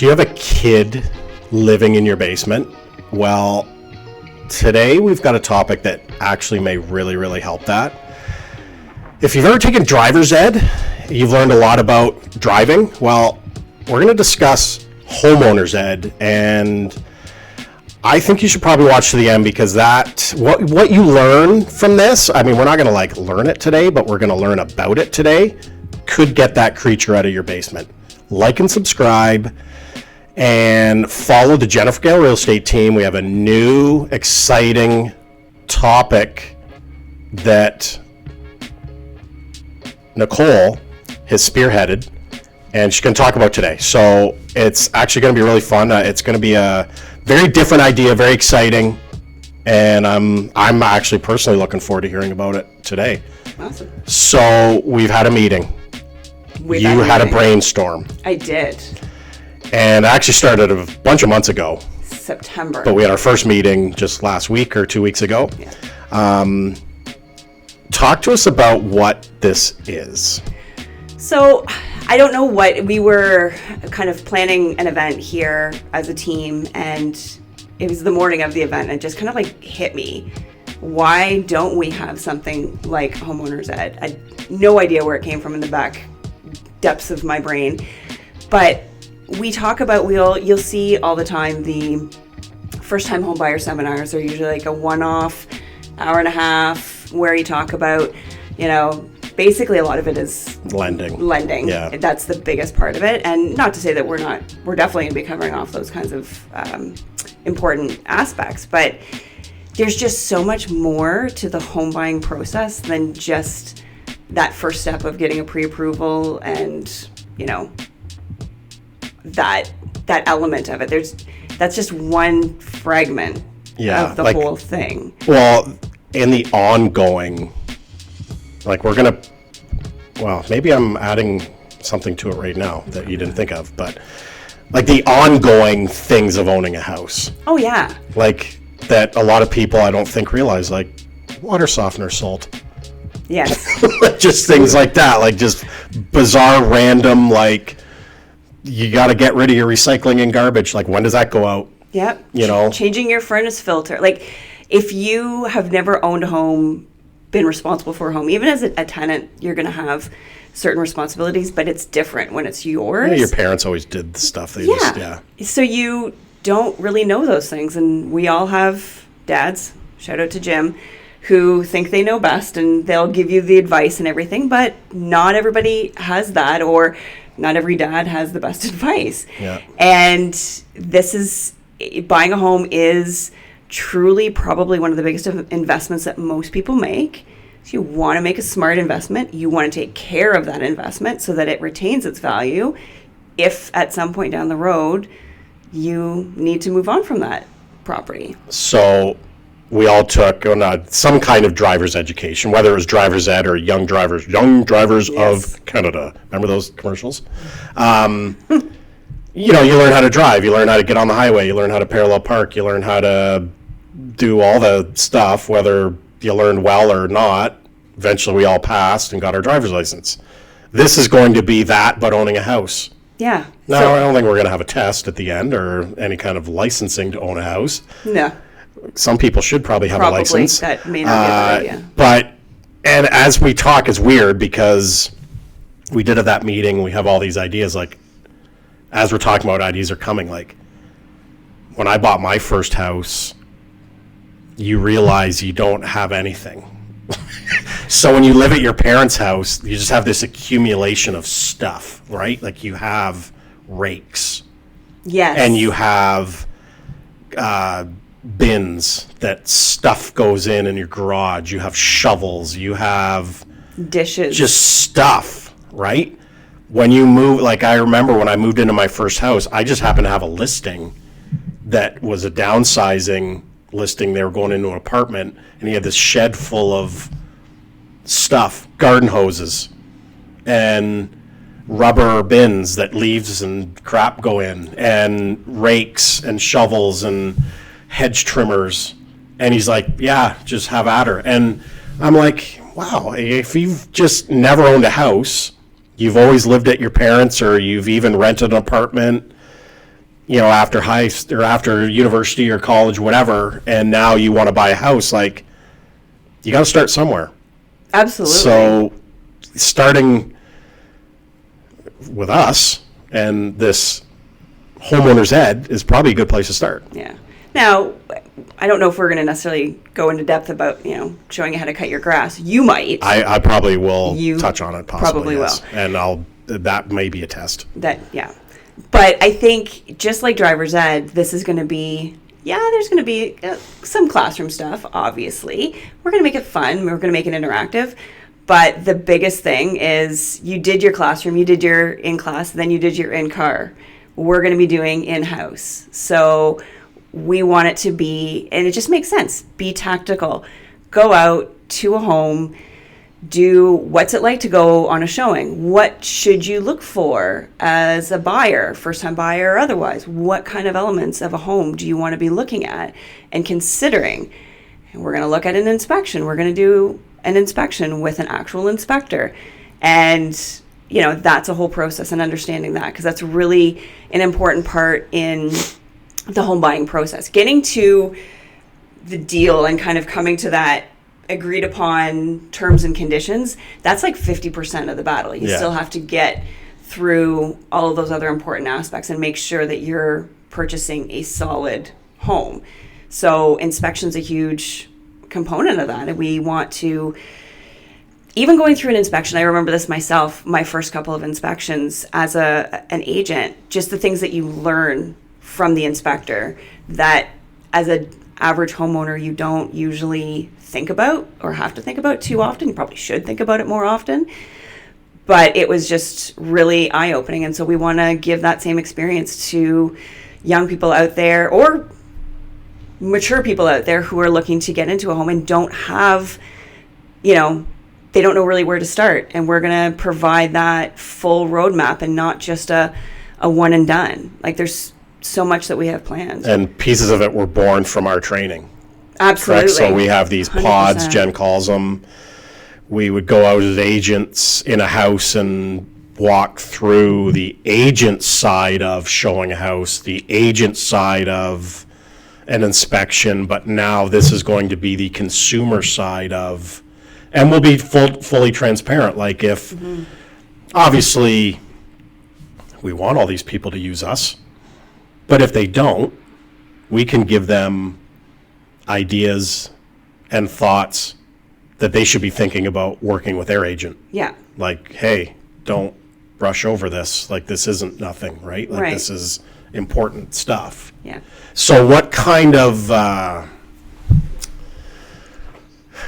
Do you have a kid living in your basement? Well, today we've got a topic that actually may really, really help that. If you've ever taken driver's ed, you've learned a lot about driving. Well, we're going to discuss homeowners ed, and I think you should probably watch to the end because what you learn from this, I mean, we're not going to learn it today, but we're going to learn about it today, could get that creature out of your basement. Like and subscribe and follow the Jennifer Gale Real Estate Team. We have a new, exciting topic that Nicole has spearheaded, and she's going to talk about today. So it's actually going to be really fun. It's going to be a very different idea, very exciting, and I'm actually personally looking forward to hearing about it today. Awesome. So we've had a meeting. You had a brainstorm. I did. And I actually started a bunch of months ago. September. But we had our first meeting just last week or 2 weeks ago. Yeah. Talk to us about what this is. So I don't know what, we were kind of planning an event here as a team, and it was the morning of the event, and it just kind of hit me. Why don't we have something like Homeowners Ed? I had no idea where it came from in the back depths of my brain. But we talk about, you'll see all the time, the first time home buyer seminars are usually a one-off, hour and a half, where you talk about, basically a lot of it is lending. Yeah. That's the biggest part of it. And not to say that we're definitely going to be covering off those kinds of important aspects, but there's just so much more to the home buying process than just that first step of getting a pre-approval and, that element of it. That's just one fragment of the whole thing. Well, in the ongoing, maybe I'm adding something to it right now that you didn't think of, but the ongoing things of owning a house. Oh, yeah. That a lot of people I don't think realize, water softener, salt. Yes. Just things like that, just bizarre, random, you got to get rid of your recycling and garbage. When does that go out? Yep. Changing your furnace filter. If you have never owned a home, been responsible for a home, even as a tenant, you're going to have certain responsibilities, but it's different when it's yours. Yeah, your parents always did the stuff. So you don't really know those things. And we all have dads, shout out to Jim, who think they know best and they'll give you the advice and everything, but not everybody has that, or not every dad has the best advice. Yeah. And buying a home is truly probably one of the biggest investments that most people make. So you want to make a smart investment. You want to take care of that investment so that it retains its value. If at some point down the road, you need to move on from that property. So we all took some kind of driver's education, whether it was driver's ed or young drivers yes. of Canada. Remember those commercials? You learn how to drive. You learn how to get on the highway. You learn how to parallel park. You learn how to do all the stuff, whether you learned well or not. Eventually, we all passed and got our driver's license. This is going to be that, but owning a house. Yeah. Now, I don't think we're going to have a test at the end or any kind of licensing to own a house. No. Some people should probably have a license. That may not be a good idea. But as we talk, it's weird because we did at that meeting, we have all these ideas, as we're talking about ideas are coming, when I bought my first house, you realize you don't have anything. So when you live at your parents' house, you just have this accumulation of stuff, right? You have rakes. Yes. And you have bins that stuff goes in your garage. You have shovels. You have dishes. Just stuff, right? When you move, I remember when I moved into my first house, I just happened to have a listing that was a downsizing listing. They were going into an apartment, and he had this shed full of stuff, garden hoses, and rubber bins that leaves and crap go in, and rakes and shovels and hedge trimmers. And he's like, yeah, just have at her. And I'm like, wow, if you've just never owned a house, you've always lived at your parents' or you've even rented an apartment, after after university or college, whatever, and now you want to buy a house, like, you got to start somewhere. Absolutely. So starting with us and this Homeowners Ed is probably a good place to start. Yeah. Now, I don't know if we're going to necessarily go into depth about, showing you how to cut your grass. You might. I probably will touch on it possibly. Probably yes. will. And that may be a test. Yeah. But I think just like driver's ed, this is going to be, there's going to be some classroom stuff, obviously. We're going to make it fun. We're going to make it interactive. But the biggest thing is you did your classroom, you did your in-class, then you did your in-car. We're going to be doing in-house. So we want it to be, and it just makes sense, be tactical. Go out to a home, do what's it like to go on a showing? What should you look for as a buyer, first-time buyer or otherwise? What kind of elements of a home do you want to be looking at and considering? And we're going to look at an inspection. We're going to do an inspection with an actual inspector. And, that's a whole process, and understanding that, because that's really an important part in the home buying process. Getting to the deal and kind of coming to that agreed upon terms and conditions, that's like 50% of the battle. You still have to get through all of those other important aspects and make sure that you're purchasing a solid home. So inspection's a huge component of that, and we want to, even going through an inspection, I remember this myself, my first couple of inspections as an agent, just the things that you learn from the inspector that as an average homeowner you don't usually think about or have to think about too often. You probably should think about it more often, but it was just really eye-opening. And so we want to give that same experience to young people out there or mature people out there who are looking to get into a home and don't have, they don't know really where to start. And we're going to provide that full roadmap and not just a one and done. Like, there's so much that we have planned. And pieces of it were born from our training. Absolutely. Correct? So we have these 100%. pods, Jen calls them. We would go out as agents in a house and walk through the agent side of showing a house, the agent side of an inspection, but now this is going to be the consumer side of, and we'll be fully transparent. Like, if obviously we want all these people to use us, but if they don't, we can give them ideas and thoughts that they should be thinking about working with their agent. Yeah. Like, hey, don't brush over this. Like, this isn't nothing, right? Like, Right. this is important stuff. Yeah. So what kind of,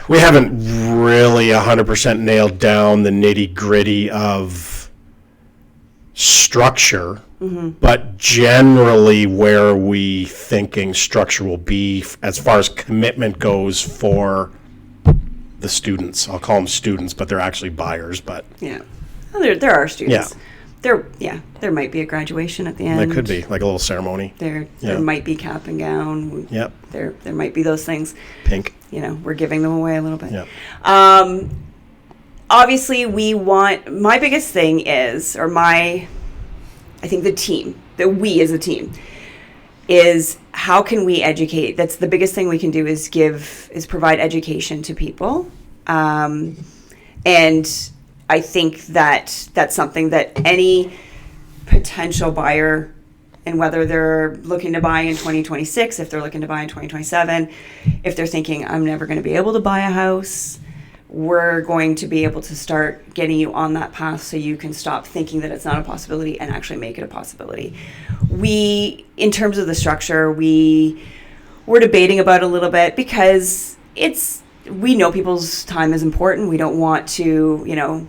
we haven't really 100% nailed down the nitty gritty of structure, but generally where are we thinking structure will be as far as commitment goes for the students? I'll call them students, but they're actually buyers, but. Yeah. Well, there are students. Yeah. There might be a graduation at the end. There could be, like a little ceremony. There Yeah. might be cap and gown. Yep. There might be those things. Pink. We're giving them away a little bit. Yep. Obviously, my biggest thing is, I think the team, that we as a team, is how can we educate? That's the biggest thing we can do is provide education to people. And I think that that's something that any potential buyer, and whether they're looking to buy in 2026, if they're looking to buy in 2027, if they're thinking, I'm never going to be able to buy a house, we're going to be able to start getting you on that path so you can stop thinking that it's not a possibility and actually make it a possibility. In terms of the structure, we're debating about it a little bit because we know people's time is important. We don't want to,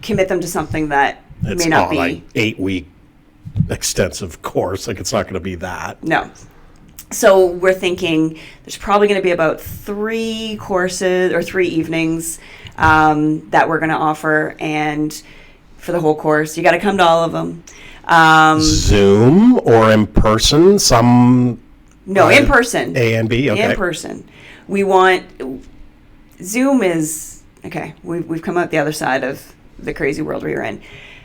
commit them to something that It's may not be like 8-week extensive course. Like, it's not going to be that. No. So we're thinking there's probably going to be about 3 courses or 3 evenings that we're going to offer. And for the whole course, you got to come to all of them. Zoom or in person? No, in person. A and B? Okay. In person. We want... Zoom is... Okay, we've come out the other side of the crazy world we're in.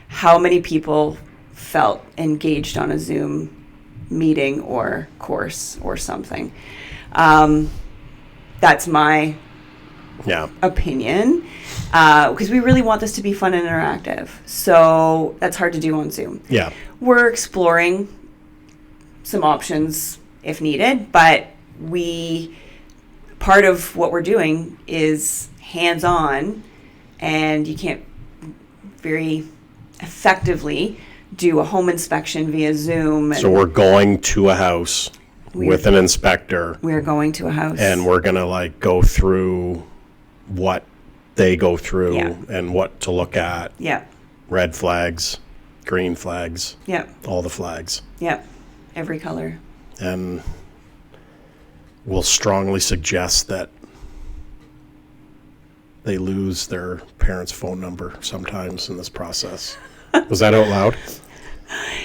How many people felt engaged on a Zoom meeting or course or something. That's my opinion, because we really want this to be fun and interactive. So that's hard to do on Zoom. Yeah. We're exploring some options if needed, but part of what we're doing is hands-on, and you can't very effectively do a home inspection via Zoom. So we're going to a house with an inspector. We're going to a house. And we're going to like go through what they go through and what to look at. Yeah. Red flags, green flags. Yeah. All the flags. Yeah. Every color. And we'll strongly suggest that they lose their parents' phone number sometimes in this process. Was that out loud?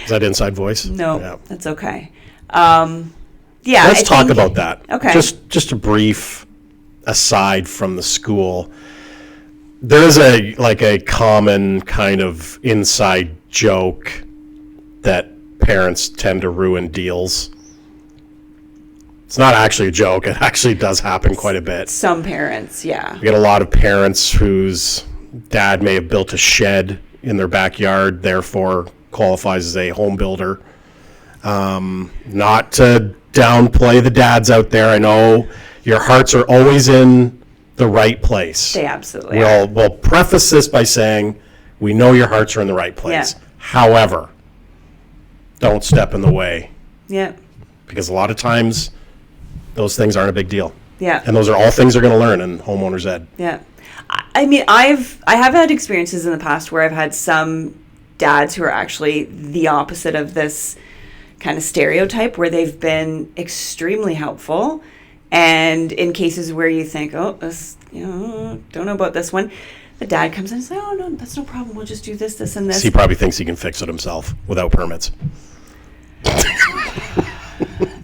Is that inside voice? No, that's okay. Let's talk about that. Okay. Just a brief aside from the school. There is a common kind of inside joke that parents tend to ruin deals. It's not actually a joke. It actually does happen quite a bit. Some parents, yeah. We get a lot of parents whose dad may have built a shed in their backyard, therefore qualifies as a home builder. Not to downplay the dads out there. I know your hearts are always in the right place. They absolutely are. We'll preface this by saying we know your hearts are in the right place. Yeah. However, don't step in the way. Yeah. Because a lot of times those things aren't a big deal. Yeah. And those are all things they're going to learn in homeowners ed. Yeah. I mean, I have had experiences in the past where I've had some dads who are actually the opposite of this kind of stereotype, where they've been extremely helpful. And in cases where you think, oh, this, don't know about this one, the dad comes in and says, oh, no, that's no problem. We'll just do this, this, and this. He probably thinks he can fix it himself without permits.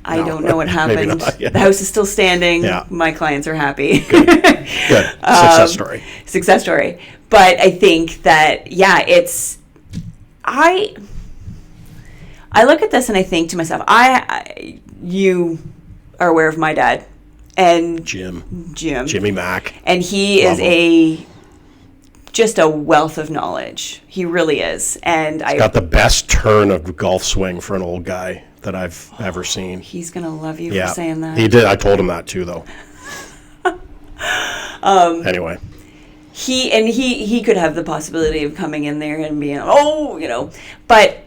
I don't know what happened. Not, yeah. The house is still standing. Yeah. My clients are happy. Good. Success story. Success story. But I think that, I look at this and I think to myself, you are aware of my dad and Jimmy Mack. And he is just a wealth of knowledge. He really is. And He's got the best turn of golf swing for an old guy that I've ever seen. He's going to love you for saying that. He did. I told him that too, though. Anyway. He could have the possibility of coming in there and being, but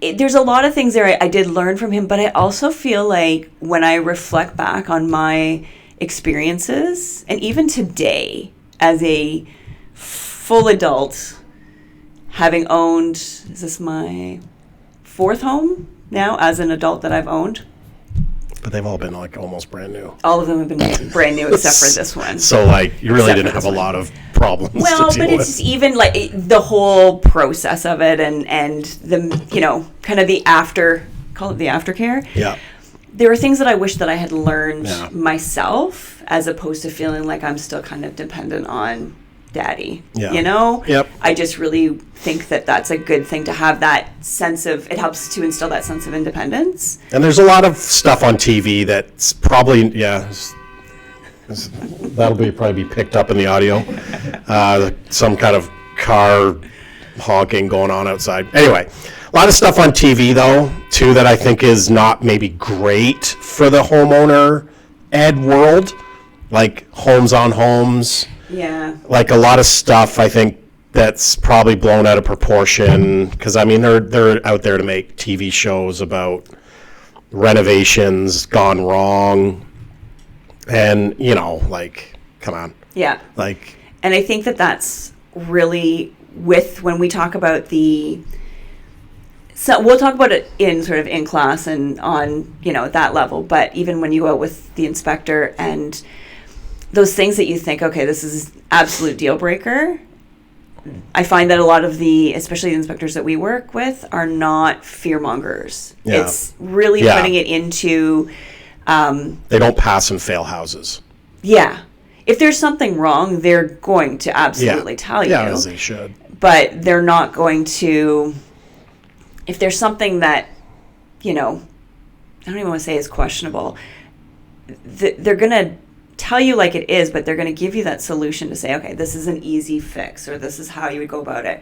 there's a lot of things there I did learn from him, but I also feel like when I reflect back on my experiences, and even today as a full adult, having owned, is this my fourth home now as an adult that I've owned? But they've all been like almost brand new. All of them have been brand new except for this one. So like you really didn't have a lot of problems to deal but it's just even like the whole process of it and the, kind of the call it the aftercare. Yeah. There are things that I wish that I had learned myself, as opposed to feeling like I'm still kind of dependent on daddy. Yeah. Yep. I just really think that that's a good thing to have that sense of, it helps to instill that sense of independence. And there's a lot of stuff on TV that's probably, that'll probably be picked up in the audio. Some kind of car honking going on outside. Anyway, a lot of stuff on TV though, too, that I think is not maybe great for the homeowner ed world, like Homes on Homes. Yeah. Like a lot of stuff, I think, that's probably blown out of proportion, because I mean they're out there to make TV shows about renovations gone wrong, and come on. Yeah. And I think that that's really when we talk about so we'll talk about it in sort of in class and on at that level, but even when you go out with the inspector and those things that you think, okay, this is absolute deal breaker, I find that a lot of especially the inspectors that we work with, are not fear mongers. Yeah. It's really putting it into... they don't pass and fail houses. Yeah. If there's something wrong, they're going to absolutely tell you. Yeah, as they should. But they're not going to... If there's something that, I don't even want to say is questionable. They're going to tell you like it is, but they're going to give you that solution to say, okay, this is an easy fix, or this is how you would go about it.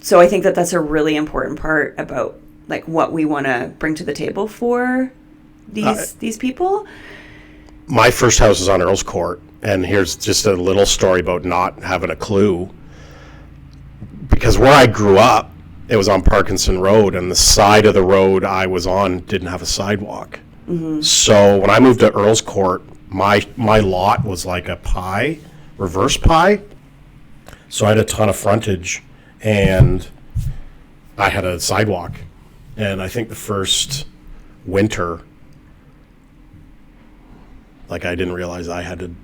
So I think that that's a really important part about like what we want to bring to the table for these people. My first house is on Earl's Court, and here's just a little story about not having a clue. Because where I grew up, it was on Parkinson Road, and the side of the road I was on didn't have a sidewalk. Mm-hmm. So when I moved to Earl's Court, my lot was like a pie, reverse pie. So I had a ton of frontage, and I had a sidewalk. And I think the first winter, like, I didn't realize I had to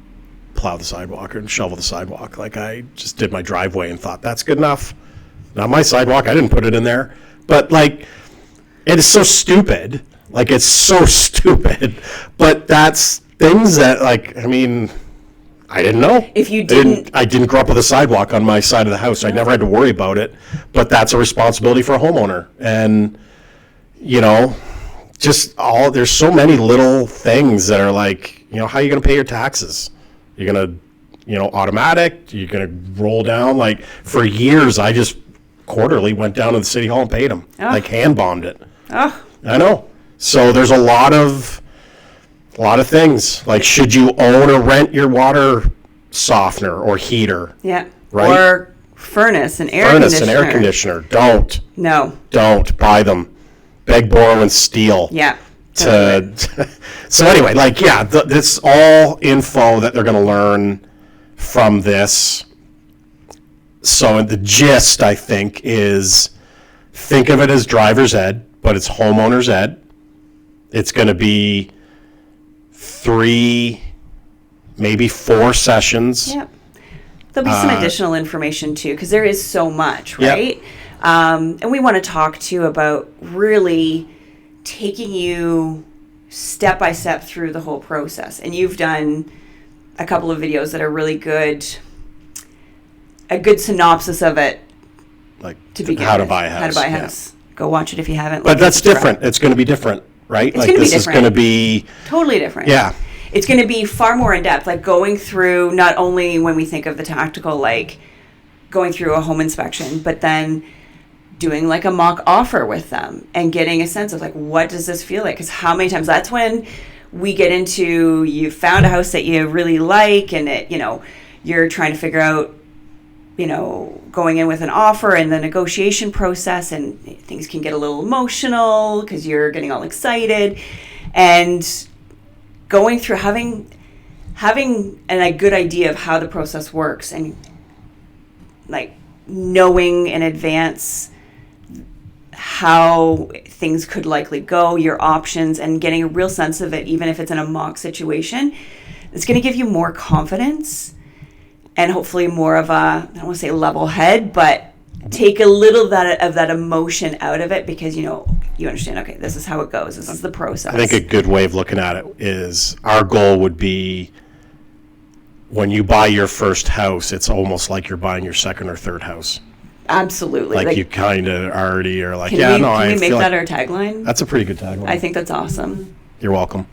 plow the sidewalk or shovel the sidewalk. Like, I just did my driveway and thought, that's good enough. Not my sidewalk. I didn't put it in there. But, like, it is so stupid. Like, it's so stupid. But that's things that, like, I mean, I didn't know. If you didn't... I didn't grow up with a sidewalk on my side of the house. I never had to worry about it. But that's a responsibility for a homeowner. And, you know, there's so many little things that are like, you know, how are you going to pay your taxes? You're going to, you know, automatic? You're going to roll down? Like, for years, I just quarterly went down to the city hall and paid them. Oh. Like, hand bombed it. Oh. I know. So there's a lot of things. Like, should you own or rent your water softener or heater? Yeah. Right? Or furnace and air conditioner. Don't. No. Don't buy them. Beg, borrow, and steal. Yeah. So anyway, like, yeah, this all info that they're going to learn from this. So the gist, I think, is think of it as driver's ed, but it's homeowner's ed. It's going to be 3, maybe 4 sessions. Yeah. There'll be some additional information, too, because there is so much, right? Yep. And we want to talk, too, about really taking you step by step through the whole process. And you've done a couple of videos that are really good, a good synopsis of it. Like, to begin how to with. buy a house. How to buy a house. Yeah. Go watch it if you haven't. But that's different. It's going to be different, right? It's like, going to be this different. is going to be totally different. Yeah. It's going to be far more in depth, like going through, not only when we think of the tactical, like going through a home inspection, but then doing like a mock offer with them and getting a sense of like, what does this feel like? Because how many times, that's when we get into, you found a house that you really like, and it, you know, you're trying to figure out, you know, going in with an offer and the negotiation process, and things can get a little emotional because you're getting all excited, and going through having a good idea of how the process works, and like knowing in advance how things could likely go, your options, and getting a real sense of it, even if it's in a mock situation, it's going to give you more confidence and hopefully more of a, I don't want to say level head, but take a little of that emotion out of it, because, you know, you understand, okay, this is how it goes. This is the process. I think a good way of looking at it is, our goal would be, when you buy your first house, it's almost like you're buying your second or third house. Absolutely. Like you kind of already are like, can we make that our tagline? That's a pretty good tagline. I think that's awesome. You're welcome.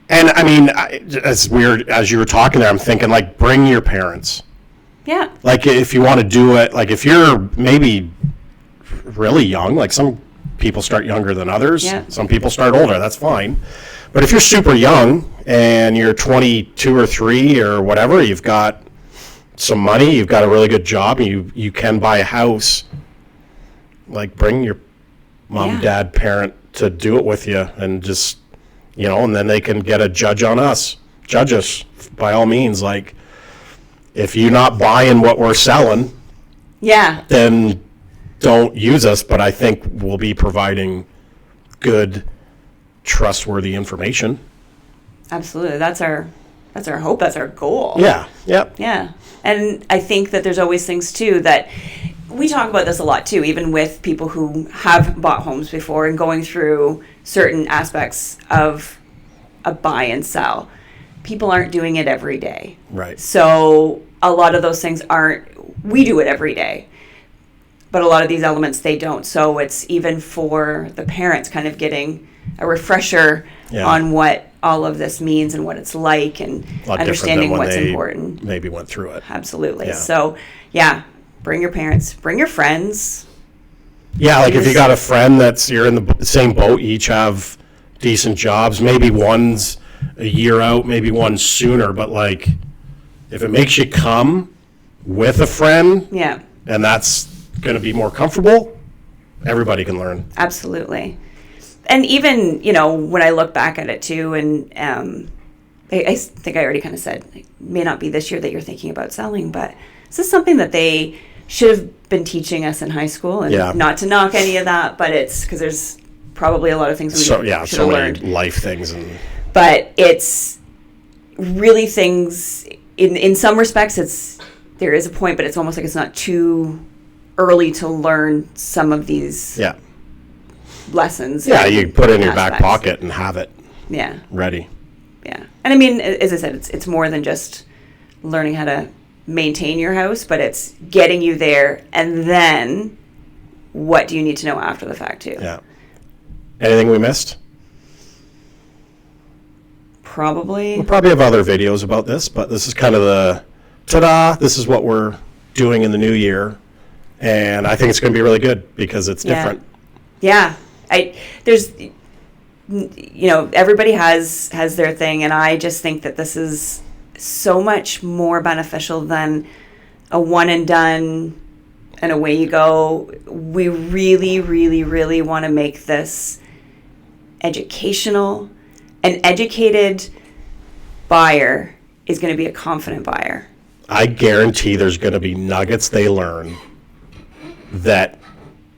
And I mean, as weird as you were talking there, I'm thinking, like, bring your parents. Yeah. Like, if you want to do it, like, if you're maybe really young, like some people start younger than others. Yeah. Some people start older. That's fine. But if you're super young and you're 22 or 3 or whatever, you've got some money, you've got a really good job, and you can buy a house, like, bring your mom, dad, parent to do it with you, and just, you know, and then they can get a judge on us. Judge us, by all means. Like, if you're not buying what we're selling, then don't use us. But I think we'll be providing good, trustworthy information. Absolutely. That's our hope. That's our goal. Yeah. Yep. Yeah. And I think that there's always things, too, that we talk about this a lot, too, even with people who have bought homes before and going through certain aspects of a buy and sell. People aren't doing it every day. Right. So a lot of those things we do it every day. but a lot of these elements they don't. So it's even for the parents kind of getting a refresher on what all of this means and what it's like, and understanding what's important. Maybe went through it. Absolutely. Yeah. So bring your parents, bring your friends. Yeah, like if you got a friend you're in the same boat, you each have decent jobs, maybe one's a year out, maybe one's sooner, but like if it makes you come with a friend, and that's going to be more comfortable, everybody can learn. Absolutely. And even, when I look back at it too, and I think I already kind of said, it may not be this year that you're thinking about selling, but this is something that they should have been teaching us in high school, and not to knock any of that, but it's because there's probably a lot of things we should have learned. Many life things. But it's really things, in some respects, there is a point, but it's almost like it's not too early to learn some of these lessons. Yeah, you put it in your back pocket and have it ready. Yeah. And I mean, as I said, it's more than just learning how to maintain your house, but it's getting you there, and then what do you need to know after the fact too? Yeah. Anything we missed? Probably. We'll probably have other videos about this, but this is kind of the ta-da, this is what we're doing in the new year, and I think it's going to be really good because it's different. Yeah. There's everybody has their thing, and I just think that this is so much more beneficial than a one and done and away you go. We really, really, really want to make this educational. An educated buyer is going to be a confident buyer. I guarantee there's going to be nuggets they learn that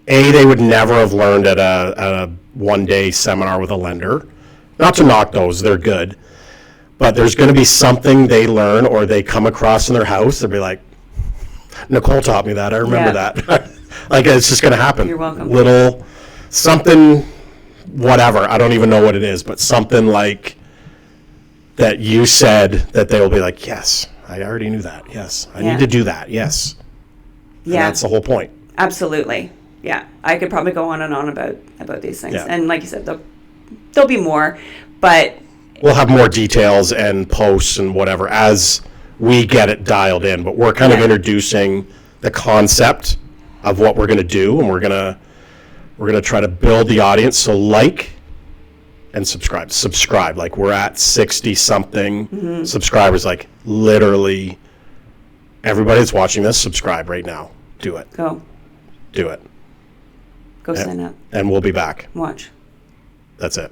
they would never have learned at a one-day seminar with a lender. Not to knock those, they're good. But there's going to be something they learn or they come across in their house. They'll be like, Nicole taught me that. I remember that. Like, it's just going to happen. You're welcome. Little something, whatever. I don't even know what it is, but something like that you said that they will be like, yes, I already knew that. Yes, I need to do that. Yes. And that's the whole point. Absolutely. Yeah. I could probably go on and on about these things. Yeah. And like you said, there'll be more, but we'll have more details and posts and whatever as we get it dialed in, but we're kind of introducing the concept of what we're going to do, and we're going to try to build the audience. So like and subscribe. Like, we're at 60 something subscribers. Like, literally everybody that's watching this, subscribe right now. Do it. Do it. Go sign up. And we'll be back. Watch. That's it.